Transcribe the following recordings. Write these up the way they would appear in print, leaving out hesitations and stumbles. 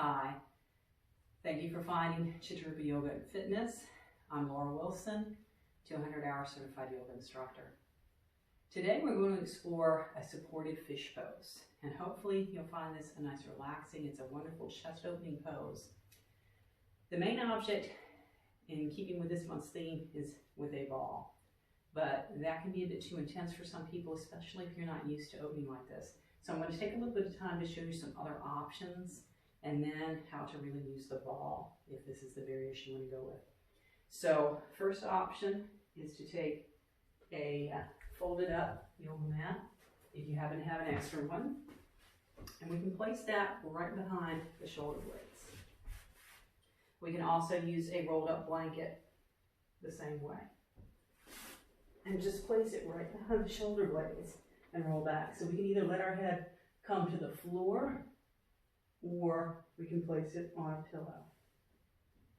Hi, thank you for finding Chittarupa Yoga and Fitness. I'm Laura Wilson, 200-hour certified yoga instructor. Today we're going to explore a supported fish pose, and hopefully you'll find this a nice relaxing, it's a wonderful chest opening pose. The main object in keeping with this month's theme is with a ball, but that can be a bit too intense for some people, especially if you're not used to opening like this. So I'm going to take a little bit of time to show you some other options and then how to really use the ball if this is the variation you want to go with. So first option is to take a folded up yoga mat, if you happen to have an extra one, and we can place that right behind the shoulder blades. We can also use a rolled up blanket the same way. And just place it right behind the shoulder blades and roll back. So we can either let our head come to the floor or we can place it on a pillow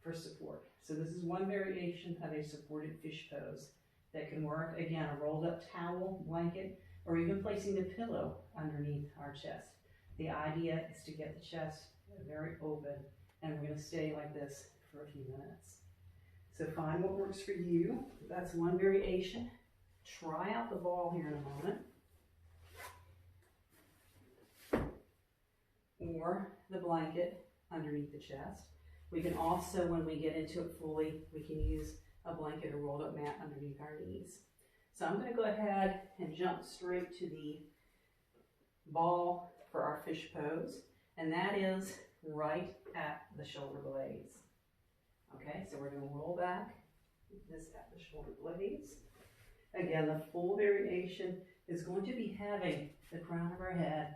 for support. So this is one variation of a supported fish pose that can work. Again, a rolled up towel, blanket, or even placing the pillow underneath our chest. The idea is to get the chest very open, and we're going to stay like this for a few minutes. So find what works for you. That's one variation. Try out the ball here in a moment, or the blanket underneath the chest. We can also, when we get into it fully, we can use a blanket or rolled up mat underneath our knees. So I'm going to go ahead and jump straight to the ball for our fish pose, and that is right at the shoulder blades. Okay, so we're going to roll back this at the shoulder blades. Again, the full variation is going to be having the crown of our head.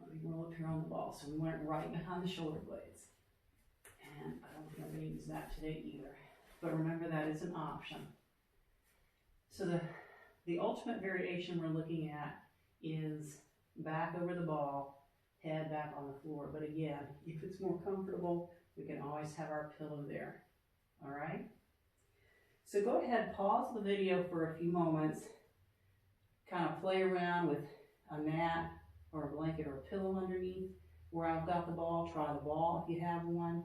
Let me roll up here on the ball. So we want it right behind the shoulder blades. And I don't think I'm going to use that today either. But remember, that is an option. So the ultimate variation we're looking at is back over the ball, head back on the floor. But again, if it's more comfortable, we can always have our pillow there. All right? So go ahead, pause the video for a few moments, kind of play around with a mat or a blanket or a pillow underneath. Where I've got the ball, try the ball if you have one.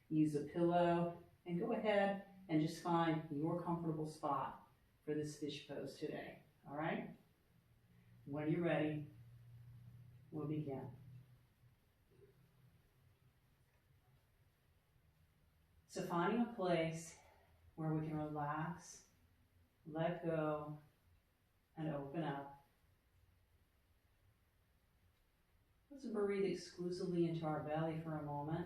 Use a pillow, and go ahead and just find your comfortable spot for this fish pose today. All right? When you're ready, we'll begin. So finding a place where we can relax, let go, and open up. Let's breathe exclusively into our belly for a moment.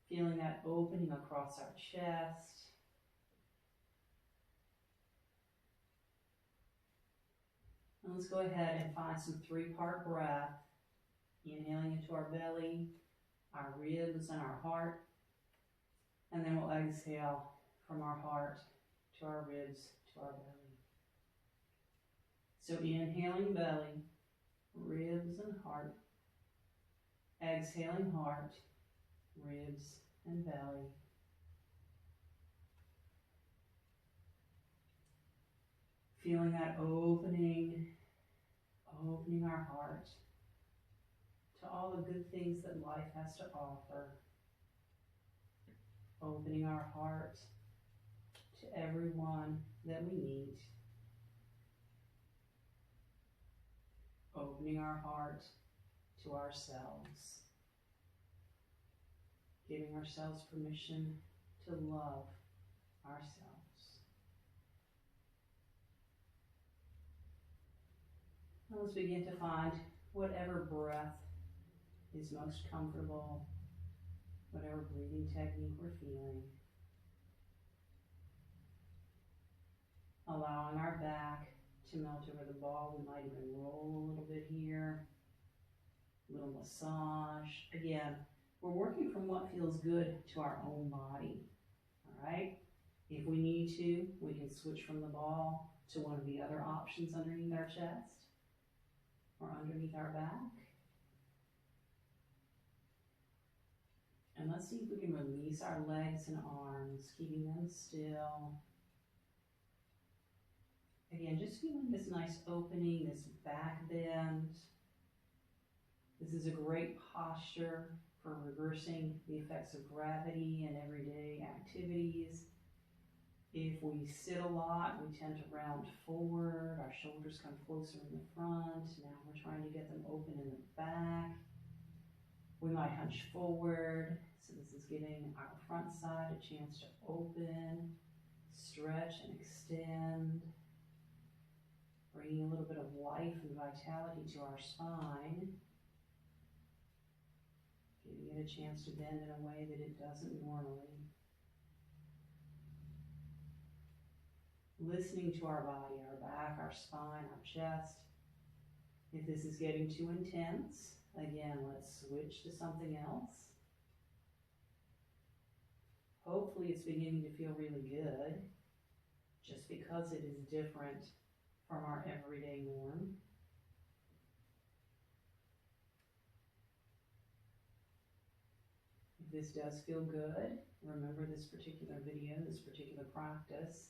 Feeling that opening across our chest. And let's go ahead and find some three-part breath. Inhaling into our belly, our ribs, and our heart. And then we'll exhale from our heart to our ribs to our belly. So inhaling belly, ribs and heart. Exhaling heart, ribs and belly. Feeling that opening our heart to all the good things that life has to offer. Opening our heart to everyone that we meet. Opening our heart to ourselves. Giving ourselves permission to love ourselves. Now let's begin to find whatever breath is most comfortable, whatever breathing technique we're feeling. Allowing our back to melt over the ball. We might even roll a little bit here. A little massage. Again, we're working from what feels good to our own body. All right? If we need to, we can switch from the ball to one of the other options underneath our chest or underneath our back. And let's see if we can release our legs and arms, keeping them still. Again, just feeling this nice opening, this back bend. This is a great posture for reversing the effects of gravity in everyday activities. If we sit a lot, we tend to round forward, our shoulders come closer in the front. Now we're trying to get them open in the back. We might hunch forward, so this is giving our front side a chance to open, stretch and extend, bringing a little bit of life and vitality to our spine, giving it a chance to bend in a way that it doesn't normally. Listening to our body, our back, our spine, our chest. If this is getting too intense, again, let's switch to something else. Hopefully it's beginning to feel really good, just because it is different from our everyday norm. If this does feel good, remember this particular video, this particular practice,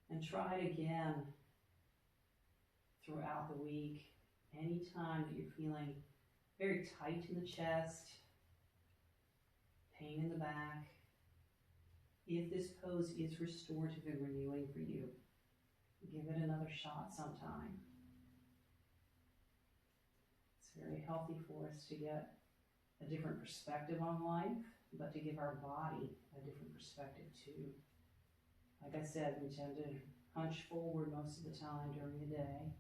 and try it again throughout the week. Anytime that you're feeling very tight in the chest, pain in the back, if this pose is restorative and renewing for you, give it another shot sometime. It's very healthy for us to get a different perspective on life, but to give our body a different perspective too. Like I said, we tend to hunch forward most of the time during the day.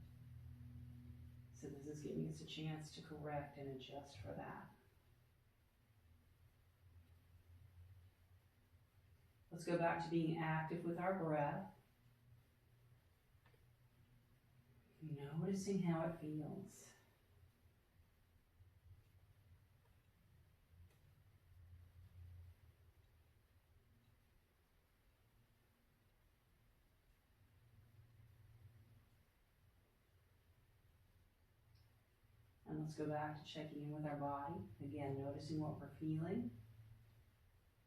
So this is giving us a chance to correct and adjust for that. Let's go back to being active with our breath. Noticing how it feels. And let's go back to checking in with our body. Again, noticing what we're feeling.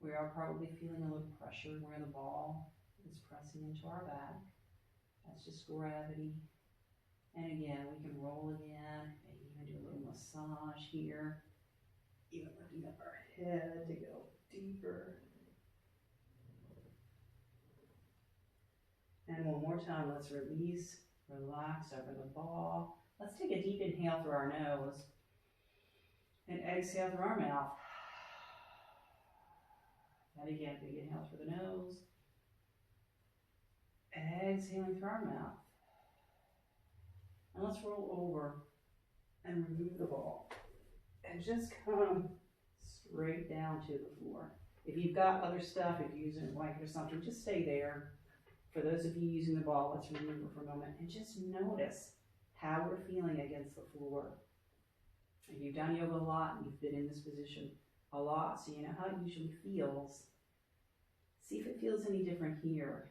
We are probably feeling a little pressure where the ball is pressing into our back. That's just gravity. And again, we can roll again, maybe even do a little massage here. Even lifting up our head to go deeper. And one more time, let's release, relax over the ball. Let's take a deep inhale through our nose and exhale through our mouth. And again, big inhale through the nose. Exhaling through our mouth. And let's roll over and remove the ball. And just come straight down to the floor. If you've got other stuff, if you're using a blanket or something, just stay there. For those of you using the ball, let's remove it for a moment and just notice how we're feeling against the floor. If you've done yoga a lot and you've been in this position a lot, so you know how it usually feels, see if it feels any different here.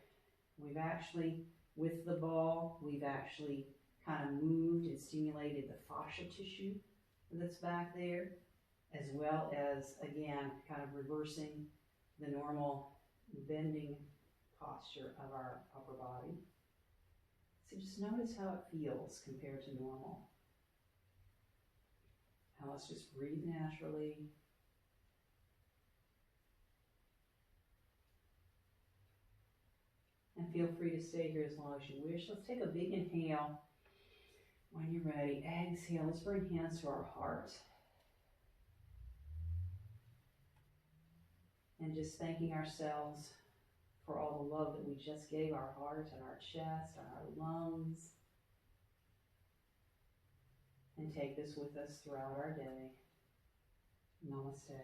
We've actually, with the ball, we've actually kind of moved and stimulated the fascia tissue that's back there, as well as, again, kind of reversing the normal bending posture of our upper body. So just notice how it feels compared to normal. Now let's just breathe naturally. And feel free to stay here as long as you wish. Let's take a big inhale. When you're ready, exhale. Let's bring hands to our heart. And just thanking ourselves for all the love that we just gave our heart and our chest and our lungs. And take this with us throughout our day. Namaste.